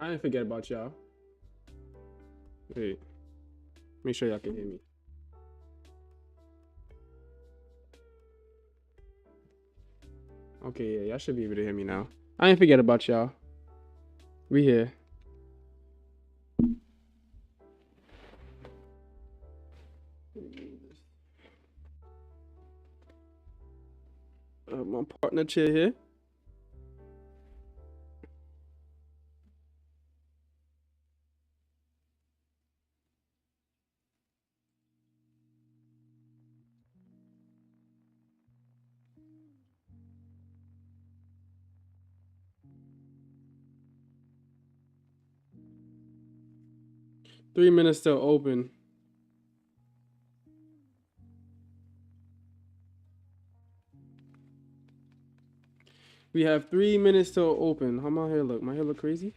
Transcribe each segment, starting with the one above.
I didn't forget about y'all. Wait, make sure y'all can hear me. Okay, yeah, y'all should be able to hear me now. I didn't forget about y'all. We here. My partner chair here. Three minutes till open. We have 3 minutes till open. How my hair look? My hair look crazy?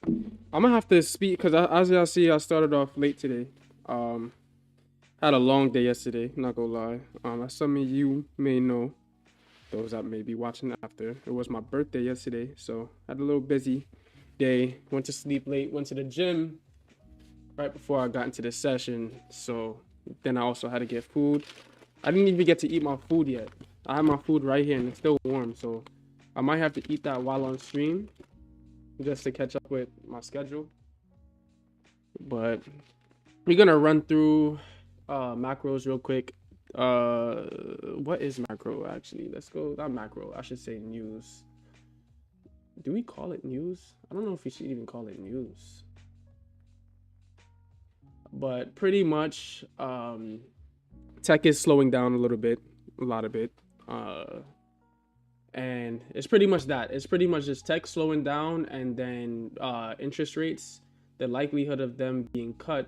I'm gonna have to speak because as y'all see, I started off late today. Had a long day yesterday. Not gonna lie. As some of you may know, those that may be watching after, it was my birthday yesterday, so had a little busy day. Went to sleep late. Went to the gym right before I got into the session. So then I also had to get food. I didn't even get to eat my food yet. I have my food right here and it's still warm, so I might have to eat that while on stream just to catch up with my schedule. But we're gonna run through macros real quick. What is macro actually? Let's go. Not macro. I should say news. Do we call it news? I don't know if we should even call it news. But pretty much, tech is slowing down a little bit, a lot of it. And it's pretty much that. It's pretty much just tech slowing down, and then interest rates, the likelihood of them being cut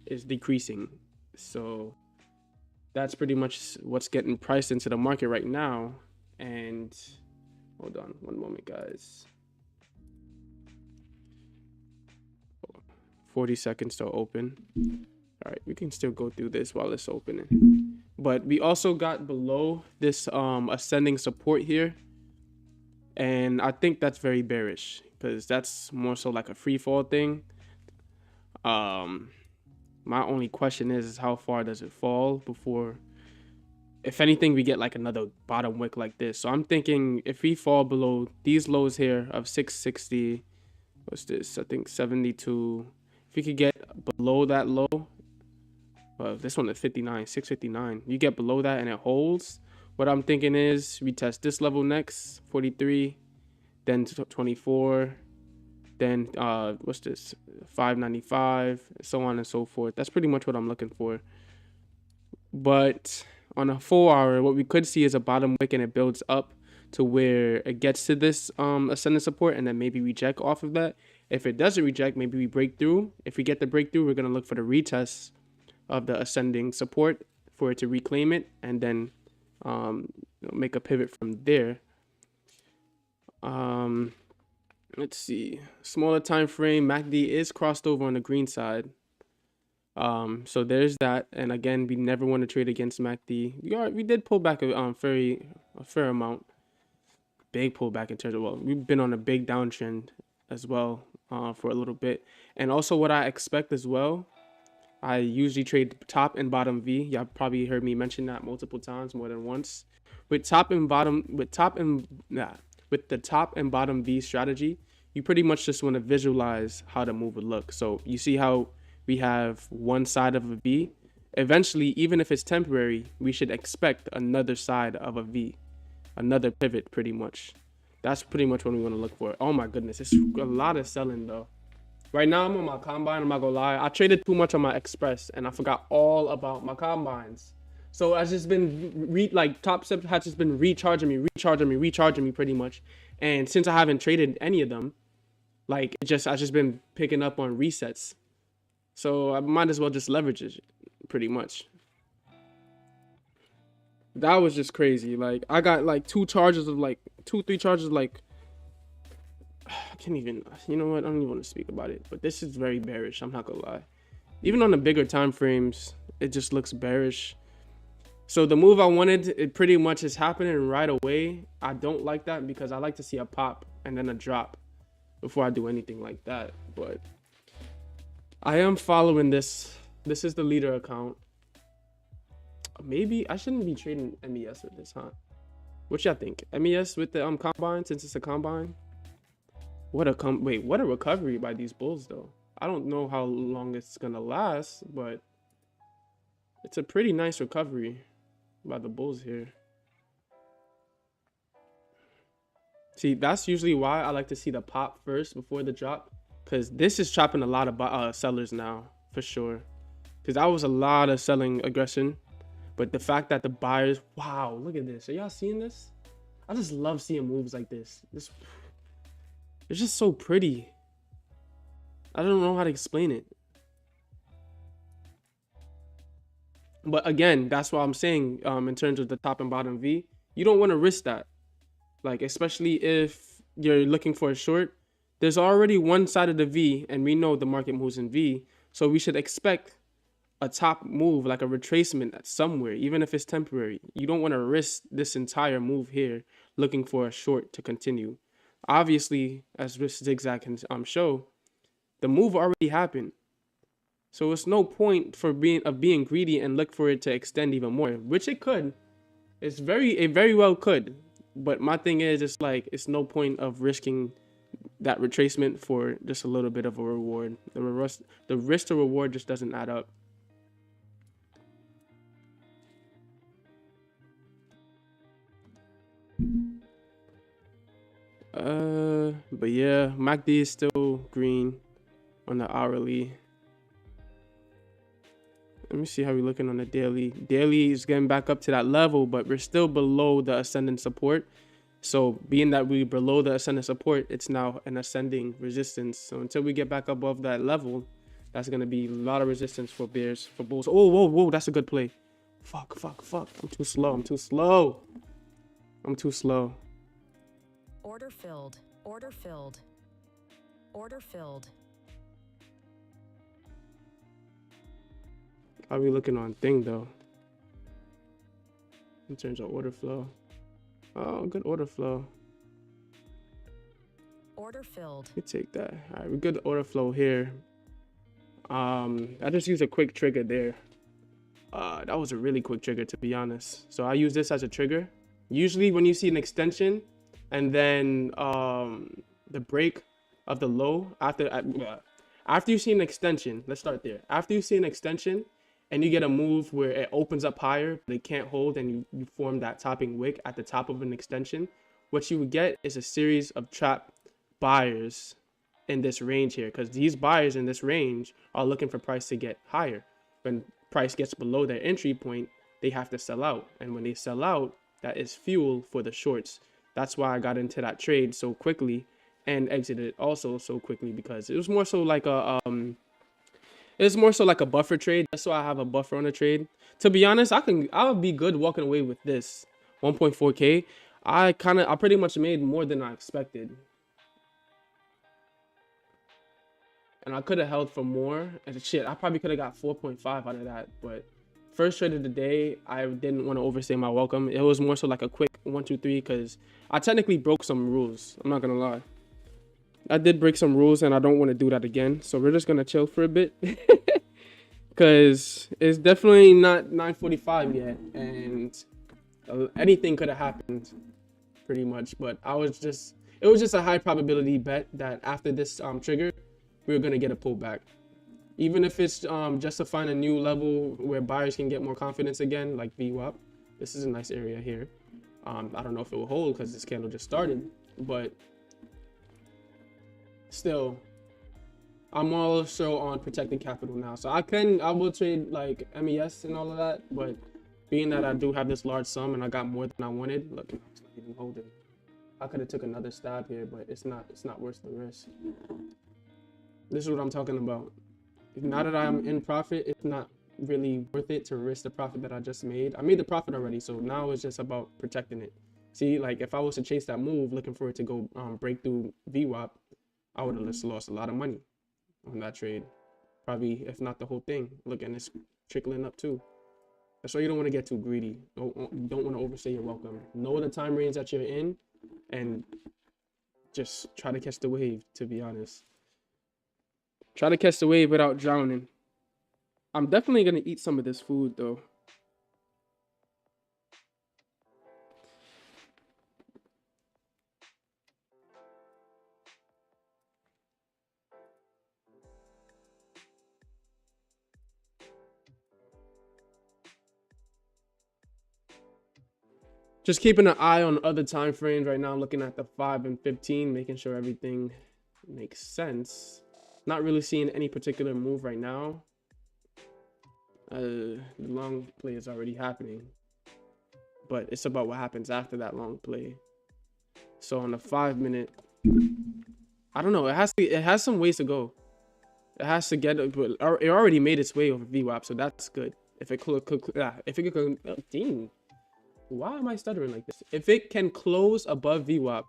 is decreasing. So that's pretty much what's getting priced into the market right now. And hold on one moment, guys. 40 seconds to open. All right, we can still go through this while it's opening. But we also got below this ascending support here. And I think that's very bearish because that's more so like a free fall thing. My only question is how far does it fall before, if anything, we get like another bottom wick like this. So I'm thinking if we fall below these lows here of 660, what's this? I think 72. If we could get below that low, this one is 59, 659. You get below that and it holds. What I'm thinking is we test this level next, 43, then 24, then what's this, 595, so on and so forth. That's pretty much what I'm looking for. But on a 4 hour, what we could see is a bottom wick and it builds up to where it gets to this ascendant support and then maybe reject off of that. If it doesn't reject, maybe we break through. If we get the breakthrough, we're going to look for the retest of the ascending support for it to reclaim it and then make a pivot from there. Let's see. Smaller time frame, MACD is crossed over on the green side. So there's that. And again, we never want to trade against MACD. We did pull back a fair amount. Big pullback in terms of, well, we've been on a big downtrend as well for a little bit. And also what I expect as well, I usually trade top and bottom V. Y'all probably heard me mention that multiple times, more than once. With the top and bottom V strategy, you pretty much just want to visualize how the move would look. So you see how we have one side of a V. Eventually, even if it's temporary, we should expect another side of a V, another pivot pretty much. That's pretty much what we want to look for. Oh my goodness, it's a lot of selling though. Right now I'm on my combine, I'm not gonna lie. I traded too much on my express and I forgot all about my combines. So I've just been Topstep has just been recharging me pretty much. And since I haven't traded any of them, like I've just been picking up on resets. So I might as well just leverage it pretty much. That was just crazy. Like I got like 3 charges of like I can't even, you know what, I don't even want to speak about it, but this is very bearish, I'm not gonna lie. Even on the bigger time frames, it just looks bearish. So the move I wanted, it pretty much is happening right away. I don't like that because I like to see a pop and then a drop before I do anything like that. But I am following this. This is the leader account. Maybe I shouldn't be trading MES with this, huh? What y'all think? MES with the combine, since it's a combine? What a recovery by these bulls though. I don't know how long it's gonna last, but it's a pretty nice recovery by the bulls here. See, that's usually why I like to see the pop first before the drop, because this is chopping a lot of sellers now for sure. Because that was a lot of selling aggression, but the fact that the buyers, wow, look at this. Are y'all seeing this? I just love seeing moves like this. It's just so pretty. I don't know how to explain it. But again, that's what I'm saying in terms of the top and bottom V. You don't want to risk that. Like, especially if you're looking for a short. There's already one side of the V, and we know the market moves in V. So we should expect a top move, like a retracement at somewhere, even if it's temporary. You don't want to risk this entire move here looking for a short to continue. Obviously, as this zigzag can show, the move already happened. So it's no point for being greedy and look for it to extend even more, which it could. It very well could. But my thing is, it's like, it's no point of risking that retracement for just a little bit of a reward. The risk to reward just doesn't add up. But yeah, MACD is still green on the hourly. Let me see how we're looking on the daily. Daily is getting back up to that level, but we're still below the ascending support. So being that we're below the ascending support, it's now an ascending resistance. So until we get back above that level, that's going to be a lot of resistance for bears, for bulls. Oh, whoa, that's a good play. Fuck. I'm too slow. Order filled. How are we looking on thing though? In terms of order flow. Oh, good order flow. Order filled. We take that. All right, we good order flow here. I just used a quick trigger there. That was a really quick trigger, to be honest. So I use this as a trigger. Usually when you see an extension and then the break of the low after you see an extension, let's start there. After you see an extension and you get a move where it opens up higher, but it can't hold, and you form that topping wick at the top of an extension, what you would get is a series of trap buyers in this range here, because these buyers in this range are looking for price to get higher. When price gets below their entry point, they have to sell out, and when they sell out, that is fuel for the shorts. That's why I got into that trade so quickly and exited also so quickly, because it was more so like a buffer trade. That's why I have a buffer on the trade. To be honest, I'll be good walking away with this 1.4K. I pretty much made more than I expected. And I could have held for more. And shit, I probably could have got 4.5 out of that. But first trade of the day, I didn't want to overstay my welcome. It was more so like a quick 1, 2, 3, because I technically broke some rules. I'm not gonna lie. I did break some rules, and I don't want to do that again. So we're just gonna chill for a bit, because it's definitely not 9:45 yet, and anything could have happened, pretty much. But it was just a high probability bet that after this trigger, we were gonna get a pullback, even if it's just to find a new level where buyers can get more confidence again, like VWAP. This is a nice area here. I don't know if it will hold because this candle just started, but still, I'm also on protecting capital now. So I will trade like MES and all of that, but being that I do have this large sum and I got more than I wanted, look, it's not even holding. I could have took another stab here, but it's not worth the risk. This is what I'm talking about. Now that I'm in profit, it's not really worth it to risk the profit that I just made. I made the profit already, so now it's just about protecting it. See, like if I was to chase that move, looking for it to go break through VWAP, I would have just lost a lot of money on that trade. Probably, if not the whole thing. Look, and it's trickling up too. That's why you don't want to get too greedy. You don't want to overstay your welcome. Know the time range that you're in and just try to catch the wave, to be honest. Try to catch the wave without drowning. I'm definitely gonna eat some of this food though. Just keeping an eye on other time frames right now. I'm looking at the 5 and 15, making sure everything makes sense. Not really seeing any particular move right now. The long play is already happening, but it's about what happens after that long play. So on the 5 minute, I don't know. It has some ways to go. It has to get. It already made its way over VWAP, so that's good. If it could, if it could, oh, dang. Why am I stuttering like this? If it can close above VWAP,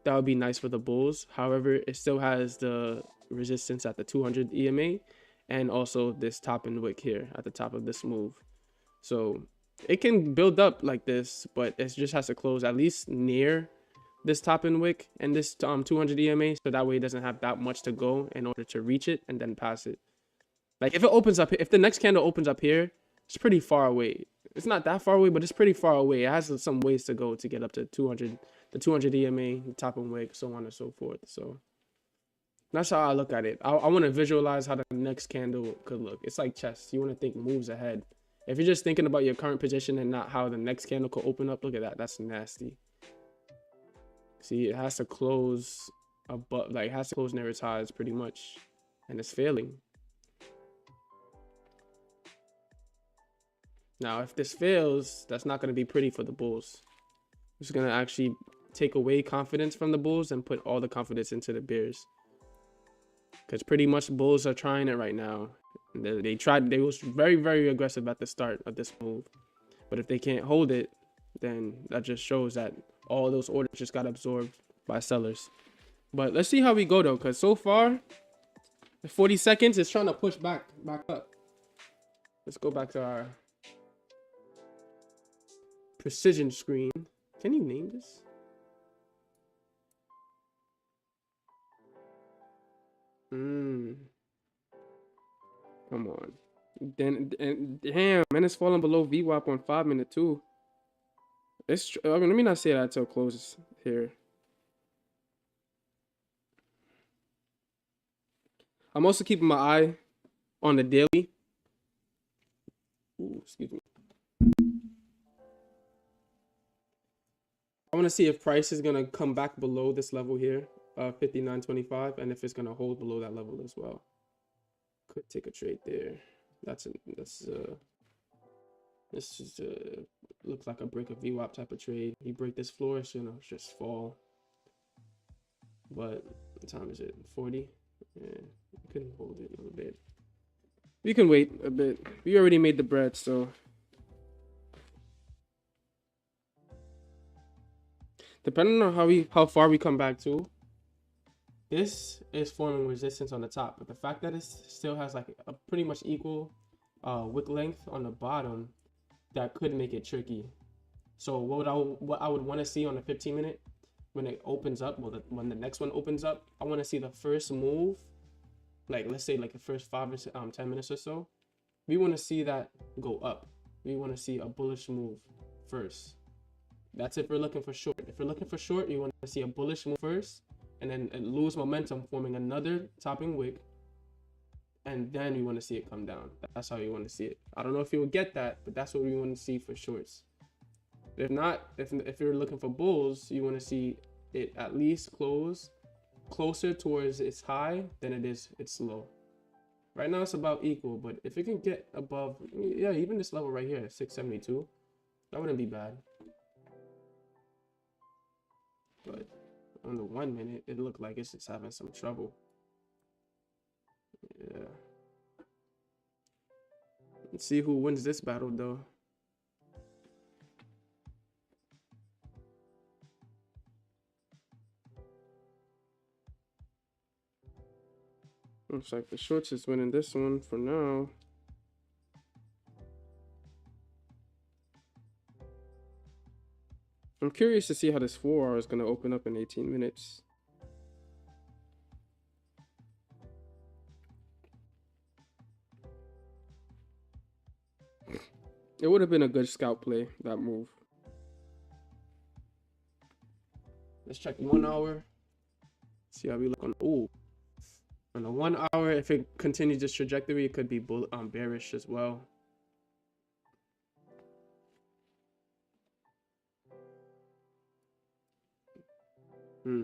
that would be nice for the bulls. However, it still has the resistance at the 200 EMA and also this top and wick here at the top of this move. So it can build up like this, but it just has to close at least near this top and wick and this 200 EMA, so that way it doesn't have that much to go in order to reach it and then pass it. Like if it opens up, if the next candle opens up here, it's pretty far away. It's not that far away, but it's pretty far away. It has some ways to go to get up to 200, the 200 EMA, top and wick, so on and so forth. So that's how I look at it. I want to visualize how the next candle could look. It's like chess. You want to think moves ahead. If you're just thinking about your current position and not how the next candle could open up, look at that. That's nasty. See, it has to close above, like it has to close near its highs pretty much, and it's failing. Now, if this fails, that's not going to be pretty for the bulls. It's going to actually take away confidence from the bulls and put all the confidence into the bears. Because pretty much bulls are trying it right now. They was very, very aggressive at the start of this move. But if they can't hold it, then that just shows that all those orders just got absorbed by sellers. But let's see how we go though, because so far, the 40 seconds is trying to push back up. Let's go back to our precision screen. Can you name this? Come on. Then damn, man, it's falling below VWAP on 5 minute too. It's I mean, let me not say that until it closes here. I'm also keeping my eye on the daily. Ooh, excuse me. I want to see if price is gonna come back below this level here, 59.25, and if it's gonna hold below that level as well. Could take a trade there. This is looks like a break of VWAP type of trade. You break this floor, it's gonna just fall. But what time is it? 40. Yeah, you can hold it a little bit. We can wait a bit. We already made the bread, so depending on how far we come back to, this is forming resistance on the top, but the fact that it still has like a pretty much equal wick length on the bottom, that could make it tricky. So what I would want to see on the 15 minute when it opens up, well, when the next one opens up, I want to see the first move, like let's say like the first 5 or 10 minutes or so, we want to see that go up. We want to see a bullish move first. That's if we're looking for short. If we're looking for short, you want to see a bullish move first, and then lose momentum, forming another topping wick, and then we want to see it come down. That's how you want to see it. I don't know if you will get that, but that's what we want to see for shorts. If not, if you're looking for bulls, you want to see it at least close closer towards its high than it is its low. Right now it's about equal, but if it can get above, yeah, even this level right here, 672, that wouldn't be bad. But on the 1 minute, it looked like it's just having some trouble. Yeah. Let's see who wins this battle though. Looks like the shorts is winning this one for now. I'm curious to see how this 4 hour is going to open up in 18 minutes. It would have been a good scalp play, that move. Let's check 1 hour. See how we look on. Ooh, on the 1 hour, if it continues this trajectory, it could be bearish as well. Yeah,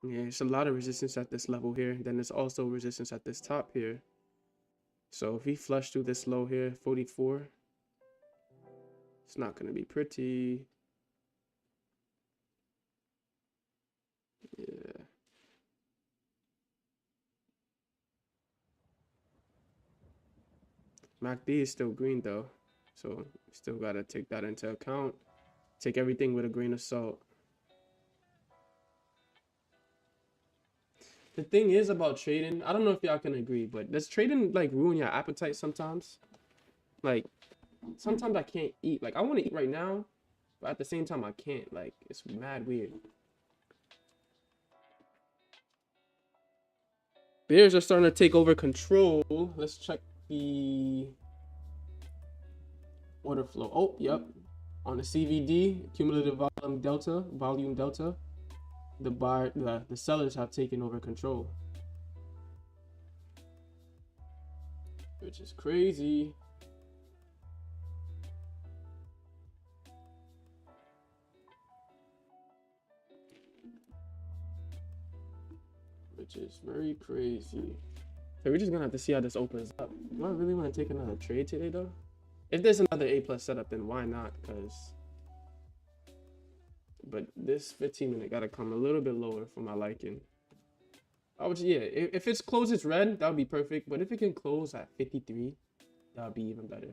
it's a lot of resistance at this level here. Then there's also resistance at this top here. So if we flush through this low here, 44, it's not going to be pretty. Yeah. MACD is still green though. So still got to take that into account. Take everything with a grain of salt. The thing is about trading, I don't know if y'all can agree, but does trading like ruin your appetite sometimes? Like sometimes I can't eat. Like I want to eat right now, but at the same time I can't. Like it's mad weird. Bears are starting to take over control. Let's check the order flow. Oh, yep. On the CVD, cumulative volume delta, the sellers have taken over control, which is crazy. Which is very crazy. So we're just gonna have to see how this opens up. Do I really want to take another trade today though? If there's another A+ setup, then why not? But this 15-minute gotta come a little bit lower for my liking. I would, yeah, if it's closes red, that would be perfect. But if it can close at 53, that would be even better.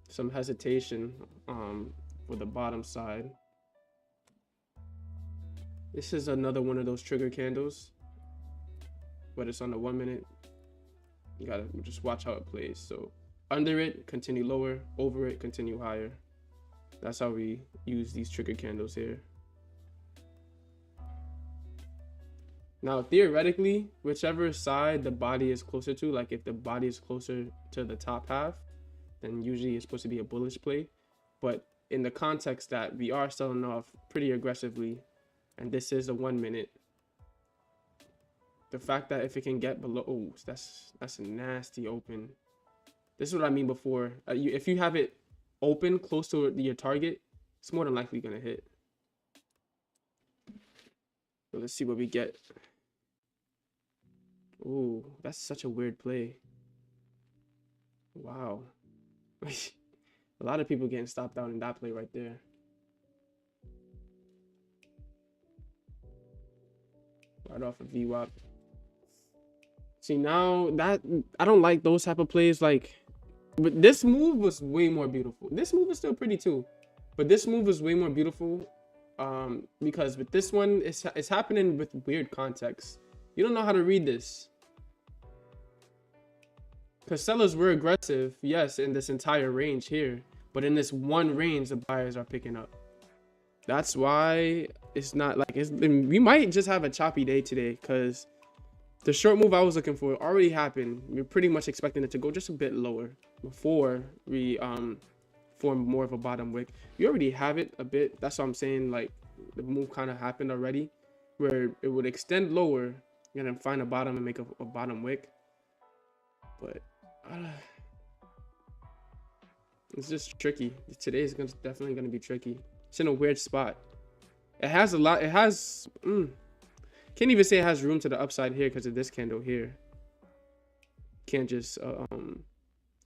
Some hesitation for the bottom side. This is another one of those trigger candles, but it's on the 1 minute. You gotta just watch how it plays. So under it, continue lower, over it, continue higher. That's how we use these trigger candles here. Now, theoretically, whichever side the body is closer to, like if the body is closer to the top half, then usually it's supposed to be a bullish play. But in the context that we are selling off pretty aggressively, and this is a 1 minute, the fact that if it can get below, oh, that's a nasty open. This is what I mean before. If you have it open close to your target, it's more than likely gonna hit. So let's see what we get. Ooh, that's such a weird play. Wow. A lot of people getting stopped out in that play right there. Right off of VWAP. See, now that I don't like those type of plays. Like, but this move was way more beautiful. This move is still pretty too, but this move was way more beautiful because with this one, it's happening with weird context. You don't know how to read this. Because sellers were aggressive, yes, in this entire range here. But in this one range, the buyers are picking up. That's why it's not like we might just have a choppy day today, because the short move I was looking for already happened. We're pretty much expecting it to go just a bit lower before we form more of a bottom wick. You already have it a bit. That's what I'm saying. Like the move kind of happened already, where it would extend lower and then find a bottom and make a bottom wick. But it's just tricky. Today is definitely gonna be tricky. It's in a weird spot. It has a lot. It has. Can't even say it has room to the upside here because of this candle here. Can't just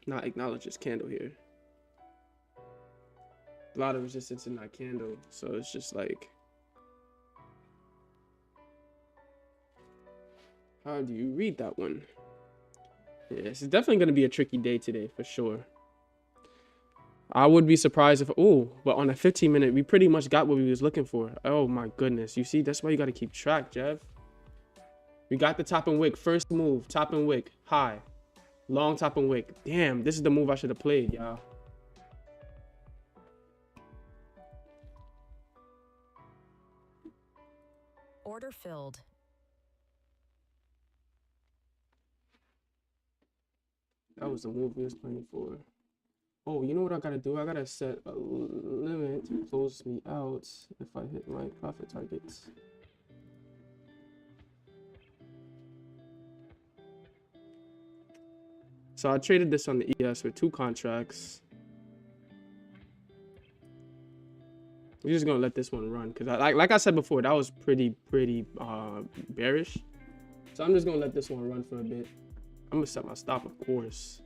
not acknowledge this candle here. A lot of resistance in that candle, so it's just like, how do you read that one? Yeah, it's definitely gonna be a tricky day today for sure. I would be surprised if, oh, but on a 15-minute, we pretty much got what we was looking for. Oh my goodness. You see, that's why you got to keep track, Jeff. We got the top and wick. First move, top and wick, high. Long top and wick. Damn, this is the move I should have played, y'all. Order filled. That was the move we was playing for. Oh, you know what I gotta do? I gotta set a limit to close me out if I hit my profit targets. So I traded this on the ES with 2 contracts. We're just gonna let this one run because like I said before, that was pretty bearish. So I'm just gonna let this one run for a bit. I'm gonna set my stop, of course.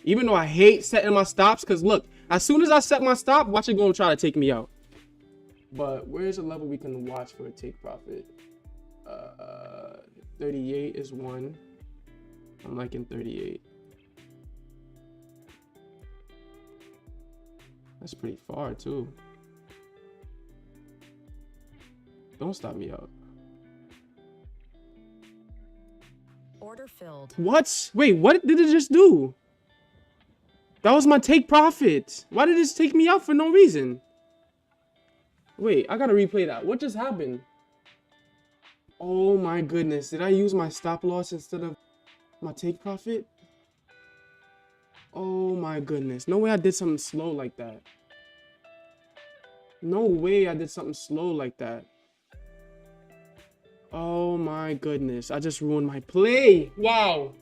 Even though I hate setting my stops, because look, as soon as I set my stop, watch it go try to take me out. But where's a level we can watch for a take profit? 38 is one. I'm liking 38. That's pretty far too. Don't stop me out. Order filled. What? Wait, what did it just do? That was my take profit. Why did this take me out for no reason? Wait, I gotta replay that. What just happened? Oh my goodness. Did I use my stop loss instead of my take profit? Oh my goodness. No way I did something slow like that. No way I did something slow like that. Oh my goodness. I just ruined my play. Wow.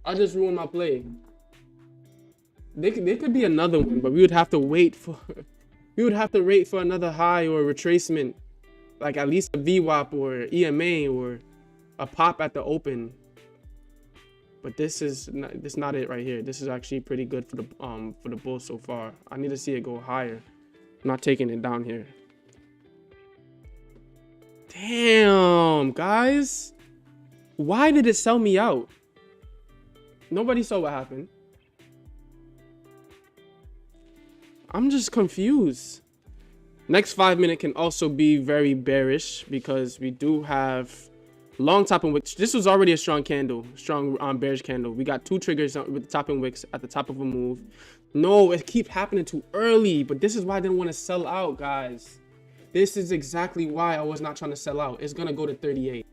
I just ruined my play. There could be another one, but we would have to wait for another high or a retracement. Like at least a VWAP or EMA or a pop at the open. But this is not it right here. This is actually pretty good for the bull so far. I need to see it go higher. I'm not taking it down here. Damn, guys. Why did it sell me out? Nobody saw what happened. I'm just confused. Next 5 minute can also be very bearish because we do have long top and wicks. This was already a strong candle, strong bearish candle. We got 2 triggers with the top and wicks at the top of a move. No, it keeps happening too early, but this is why I didn't want to sell out, guys. This is exactly why I was not trying to sell out. It's gonna go to 38.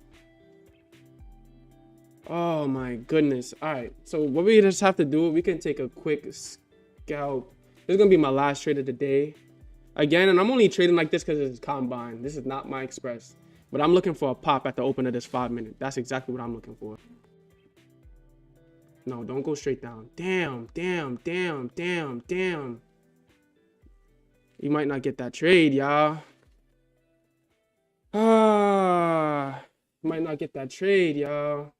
Oh my goodness. All right, so what we just have to do, we can take a quick scalp. This is gonna be my last trade of the day. Again, and I'm only trading like this because it's combine. This is not my express. But I'm looking for a pop at the open of this 5 minute. That's exactly what I'm looking for. No, don't go straight down. Damn. You might not get that trade, y'all. You might not get that trade, y'all.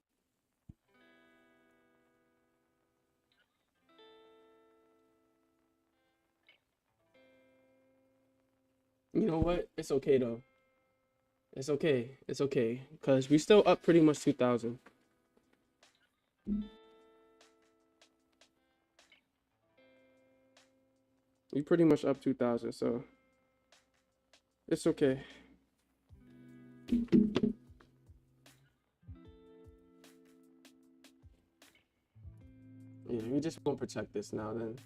You know what? It's okay though. It's okay. It's okay. Because we still up pretty much 2,000. We pretty much up 2,000, so it's okay. Yeah, we just gonna protect this now then.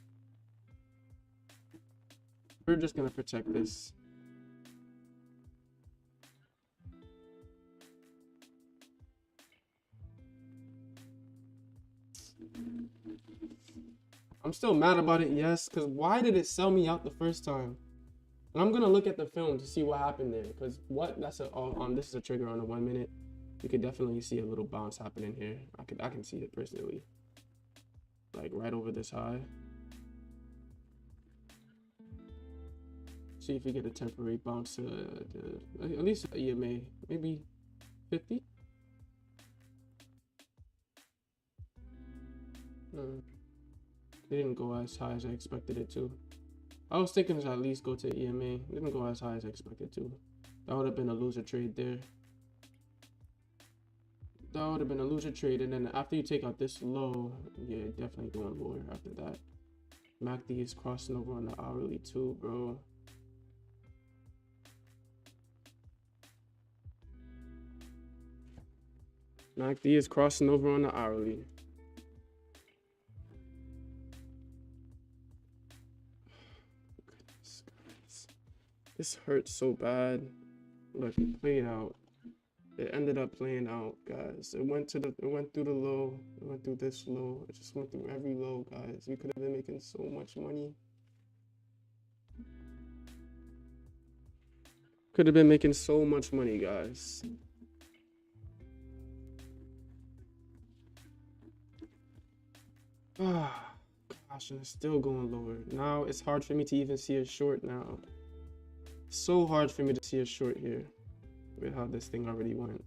We're just gonna protect this. I'm still mad about it, yes, because why did it sell me out the first time? And I'm gonna look at the film to see what happened there, because this is a trigger on the 1 minute. You could definitely see a little bounce happening here. I can see it personally, like right over this high. See if we get a temporary bounce to at least EMA, maybe 50. It didn't go as high as I expected it to. I was thinking to at least go to EMA. It didn't go as high as I expected to. That would have been a loser trade there. That would have been a loser trade. And then after you take out this low, yeah, definitely going lower after that. MACD is crossing over on the hourly too, bro. MACD is crossing over on the hourly. This hurts so bad. Look, play it out. It ended up playing out, guys. It went through the low. It went through this low. It just went through every low, guys. We could have been making so much money. Could have been making so much money, guys. Ah, gosh, and it's still going lower. Now it's hard for me to even see a short now. So hard for me to see a short here with how this thing already went.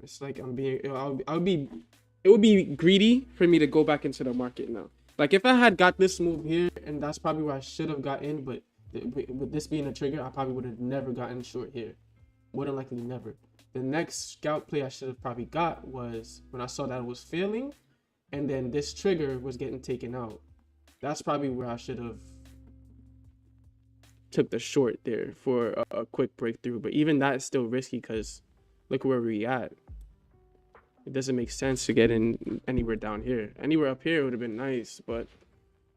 It's like I'm being, it would be greedy for me to go back into the market now. Like if I had got this move here, and that's probably where I should have got in, but with this being a trigger, I probably would have never gotten short here. More than likely never. The next scalp play I should have probably got was when I saw that it was failing, and then this trigger was getting taken out. That's probably where I should have took the short there for a quick breakthrough. But even that is still risky because look where we at. It doesn't make sense to get in anywhere down here. Anywhere up here would have been nice, but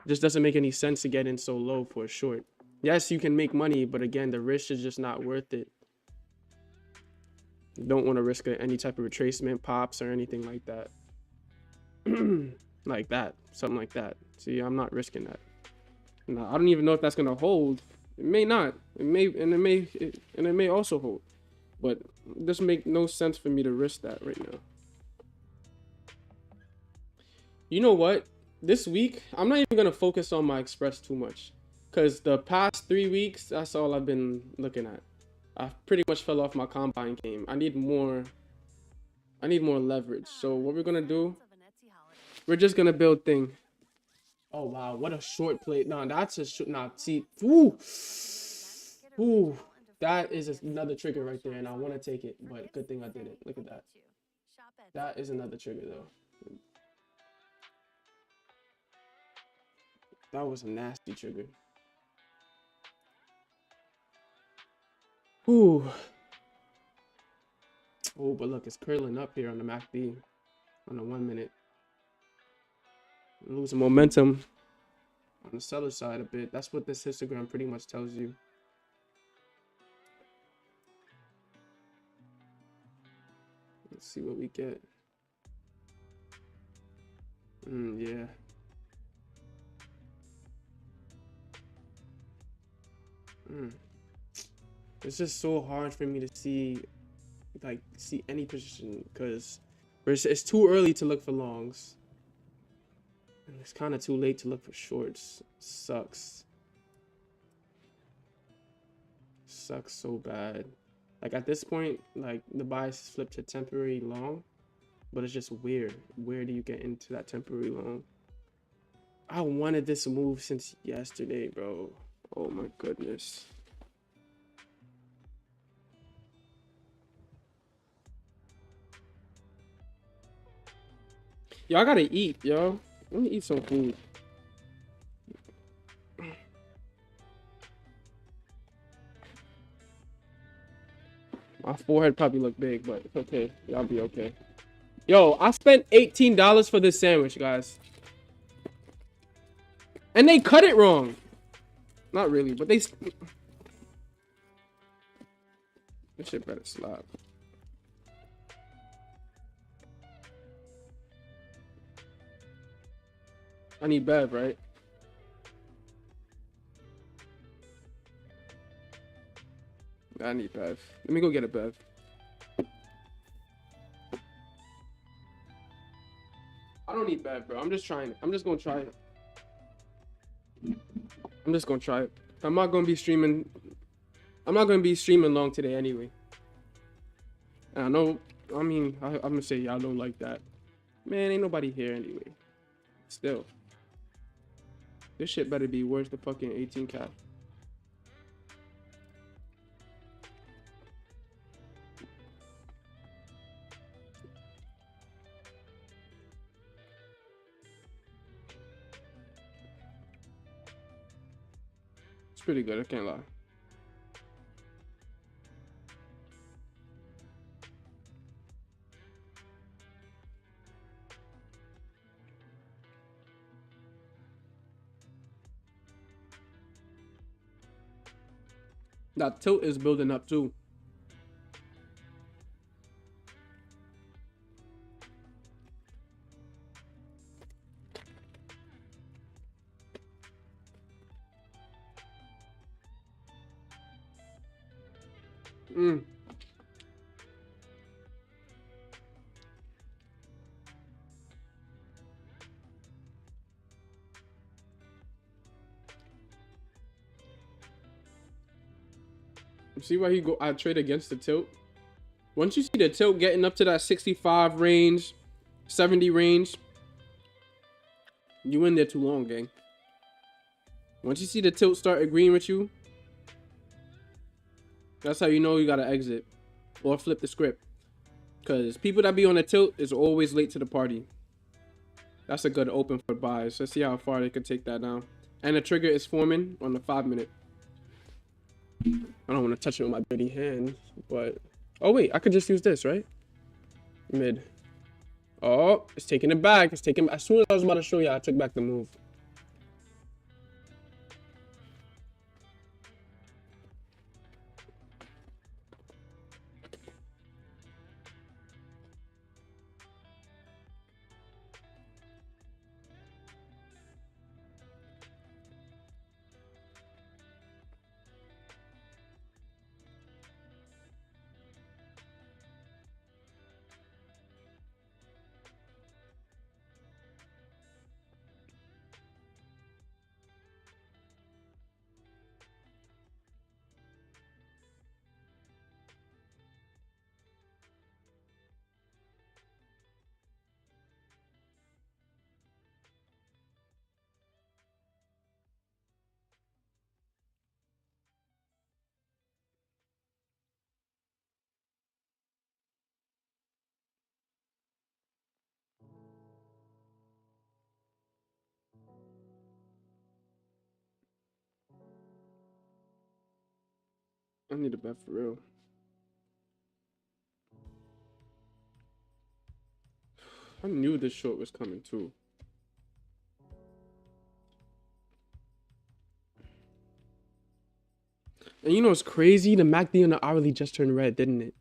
it just doesn't make any sense to get in so low for a short. Yes, you can make money, but again, the risk is just not worth it. You don't want to risk any type of retracement, pops, or anything like that. Like that, something like that. See, I'm not risking that. No, I don't even know if that's gonna hold. It may not. It may, and it may also hold. But it doesn't make no sense for me to risk that right now. You know what? This week, I'm not even gonna focus on my express too much, cause the past 3 weeks, that's all I've been looking at. I pretty much fell off my combine game. I need more leverage. So what we're gonna do? We're just gonna build thing. Oh wow, what a short play! No, that's a short. Nah, see, ooh, that is another trigger right there, and I want to take it, but good thing I didn't. Look at that. That is another trigger though. That was a nasty trigger. Ooh. Oh, but look, it's curling up here on the MACD on the 1 minute. Losing momentum on the seller side a bit. That's what this histogram pretty much tells you. Let's see what we get. Yeah. It's just so hard for me to see any position because it's too early to look for longs. And it's kind of too late to look for shorts. Sucks. Sucks so bad. Like at this point, like the bias flipped to temporary long, but it's just weird. Where do you get into that temporary long? I wanted this move since yesterday, bro. Oh my goodness. Yo, I gotta eat, yo. Let me eat some food. My forehead probably look big, but it's okay. Y'all be okay. Yo, I spent $18 for this sandwich, guys. And they cut it wrong. Not really, but they... This shit better slap. I need Bev, right? I need Bev. Let me go get a Bev. I don't need Bev, bro. I'm just trying it. I'm just gonna try it. I'm just gonna try it. I'm not gonna be streaming. I'm not gonna be streaming long today anyway. And I know. I mean, I'm gonna say y'all don't like that. Man, ain't nobody here anyway. Still, this shit better be worth the fucking 18 cap. It's pretty good. I can't lie. That tilt is building up too. Mm. See why I trade against the tilt? Once you see the tilt getting up to that 65 range, 70 range, you in there too long, gang. Once you see the tilt start agreeing with you, that's how you know you gotta exit or flip the script. Because people that be on the tilt is always late to the party. That's a good open for buys. Let's see how far they can take that down. And the trigger is forming on the 5-minute. I don't want to touch it with my dirty hand, but... Oh, wait. I could just use this, right? Mid. Oh, it's taking it back. It's taking... As soon as I was about to show you, I took back the move. I need a bet for real. I knew this short was coming too. And you know what's crazy? The MACD and the hourly just turned red, didn't it?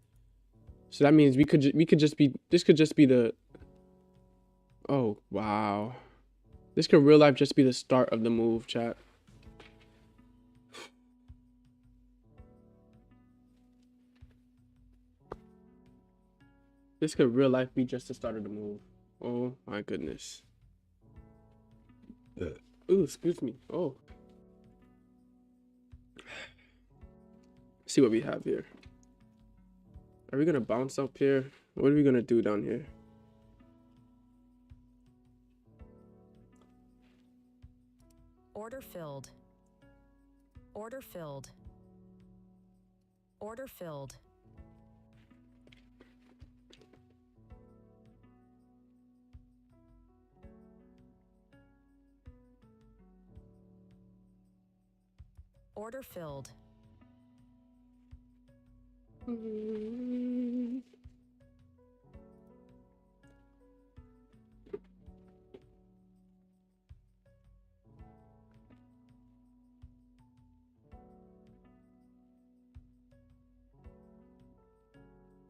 So that means we could just be, this could just be the... Oh, wow. This could real life just be the start of the move, chat. This could real life be just the start of the move. Oh my goodness. Ooh, excuse me. Oh. See what we have here. Are we gonna bounce up here? What are we gonna do down here? Order filled. Order filled. Order filled. Order filled.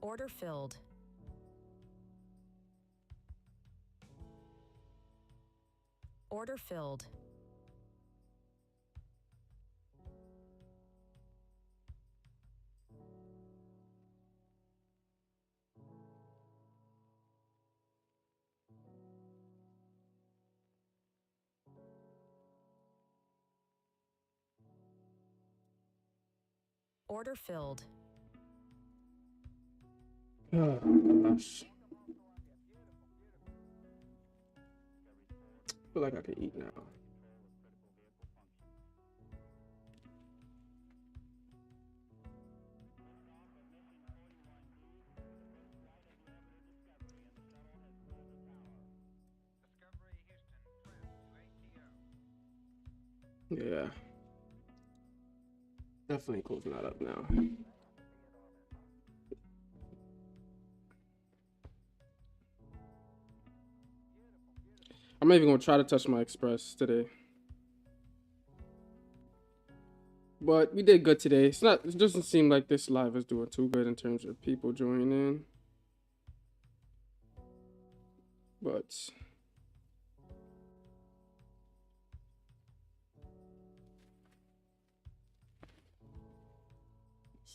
Order filled. Order filled. Order filled. Oh, gosh. I feel like I can eat now. Yeah. Definitely closing that up now. I'm not even gonna try to touch my express today. But we did good today. It doesn't seem like this live is doing too good in terms of people joining in. But let's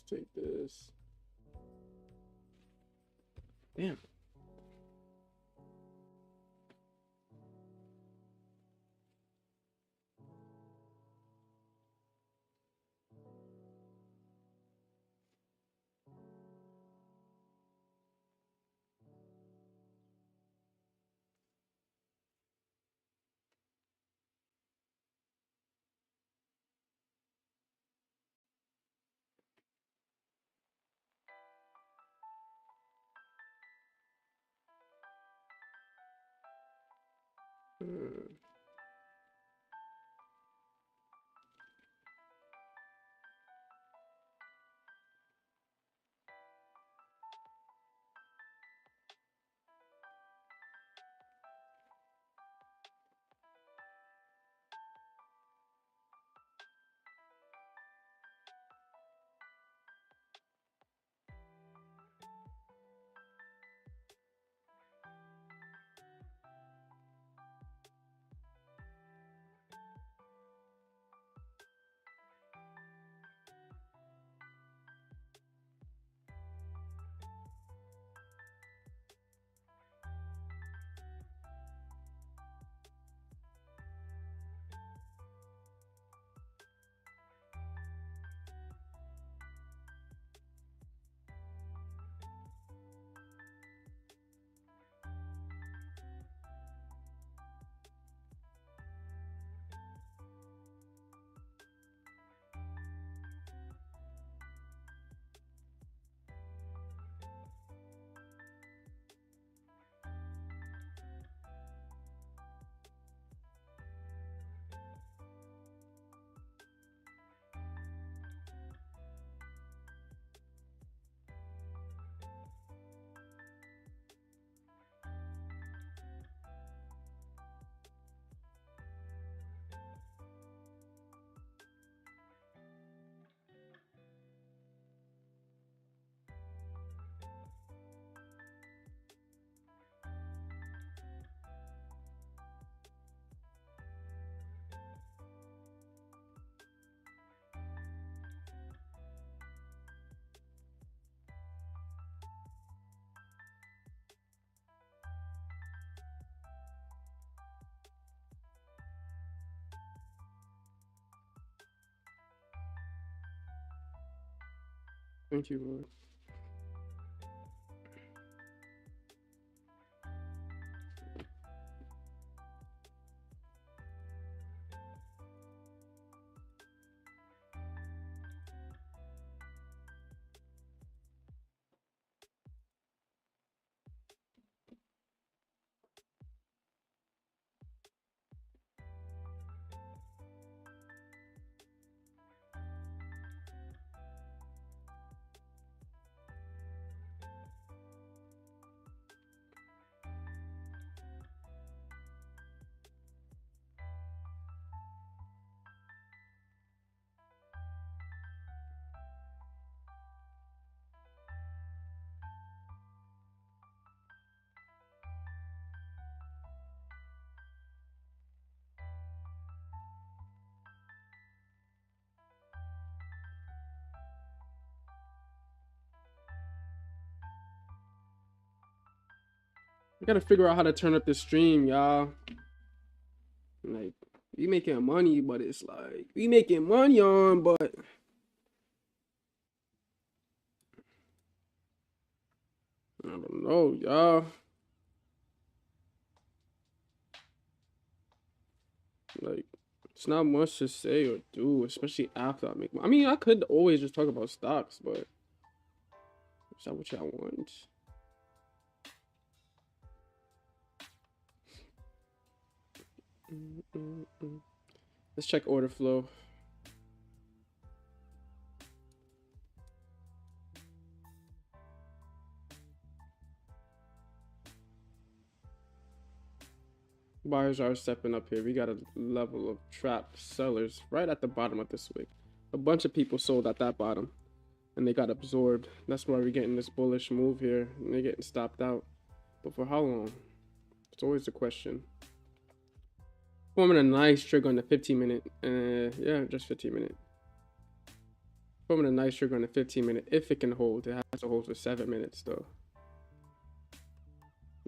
take this. Damn. Hmm. Thank you, Lord. I gotta figure out how to turn up the stream, y'all. Like, we making money, but it's like we making money on, but I don't know, y'all. Like, it's not much to say or do, especially after I make money. I mean, I could always just talk about stocks, but is that what y'all want? Let's check order flow. Buyers are stepping up here. We got a level of trapped sellers right at the bottom of this wick. A bunch of people sold at that bottom and they got absorbed. That's why we're getting this bullish move here and they're getting stopped out. But for how long? It's always the question. Forming a nice trigger on the 15-minute. Yeah, just 15-minute. Forming a nice trigger on the 15-minute if it can hold. It has to hold for 7 minutes though.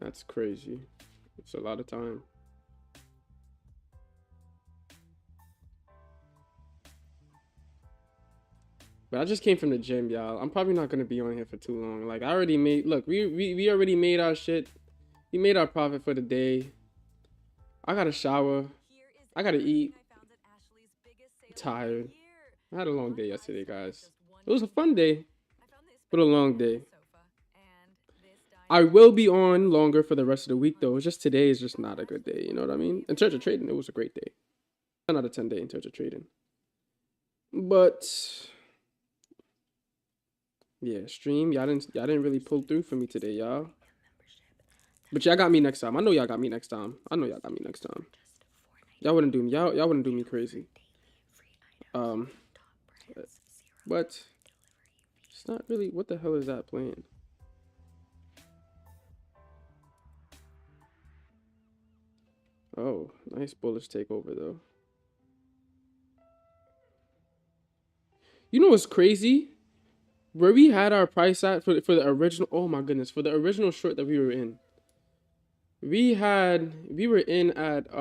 That's crazy. It's a lot of time. But I just came from the gym, y'all. I'm probably not gonna be on here for too long. Like I already made. Look, we already made our shit. We made our profit for the day. I gotta shower. I gotta eat. I'm tired. I had a long day yesterday, guys. It was a fun day, but a long day. I will be on longer for the rest of the week, though. It's just today is just not a good day. You know what I mean? In terms of trading, it was a great day. 10 out of 10 day in terms of trading. But yeah, stream, y'all didn't really pull through for me today, y'all. But y'all got me next time. I know y'all got me next time. I know y'all got me next time. Y'all wouldn't do me. Y'all wouldn't do me crazy. But it's not really. What the hell is that playing? Oh, nice bullish takeover though. You know what's crazy? Where we had our price at for the original. Oh my goodness, for the original short that we were in. We were in at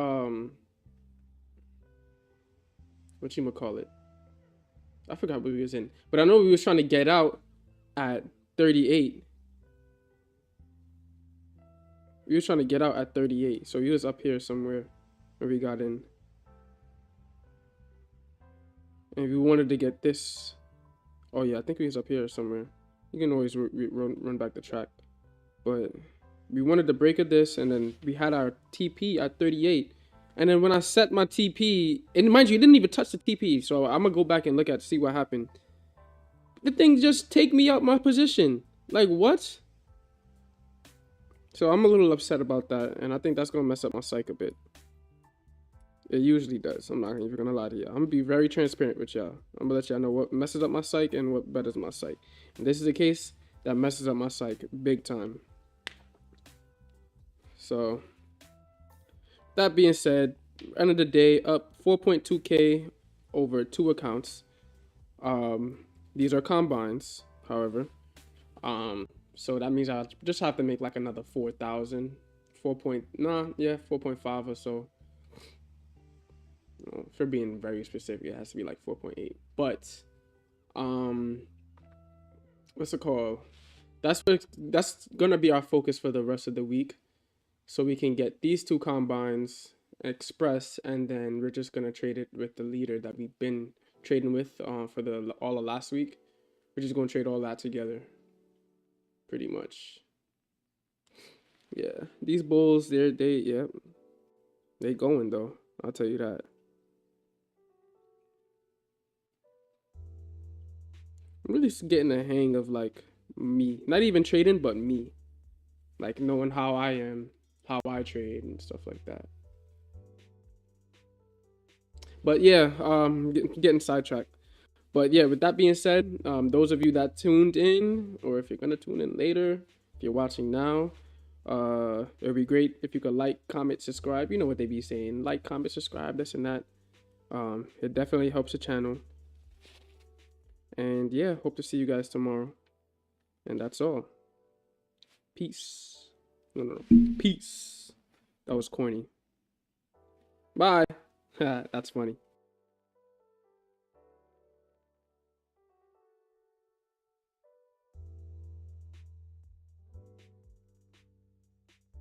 what you call it? I forgot what we was in, but I know we was trying to get out at 38. We was trying to get out at 38, so he was up here somewhere where we got in, and we wanted to get this. Oh yeah, I think he was up here somewhere. You can always run back the track, but we wanted to break of this, and then we had our TP at 38. And then when I set my TP, and mind you, it didn't even touch the TP, so I'm gonna go back and look at see what happened. The thing just take me out my position. Like what? So I'm a little upset about that, and I think that's gonna mess up my psych a bit. It usually does. I'm not even gonna lie to y'all. I'm gonna be very transparent with y'all. I'm gonna let y'all know what messes up my psych and what betters my psych. And this is a case that messes up my psych big time. So that being said, end of the day, up 4.2K over 2 accounts. These are combines, however. So that means I just have to make like another 4,000. 4.5 or so. For being very specific, it has to be like 4.8. But what's it called? That's gonna be our focus for the rest of the week. So we can get these 2 combines express, and then we're just gonna trade it with the leader that we've been trading with for all of last week. We're just gonna trade all that together, pretty much. Yeah, these bulls, they going though. I'll tell you that. I'm really getting the hang of like me, not even trading, but me, like knowing how I am, how I trade and stuff like that. But yeah, getting sidetracked. But yeah, with that being said, those of you that tuned in, or if you're gonna tune in later, if you're watching now, it would be great if you could like, comment, subscribe. You know what they be saying: like, comment, subscribe, this and that. It definitely helps the channel. And yeah, hope to see you guys tomorrow. And that's all. Peace. No. Peace. That was corny. Bye. That's funny.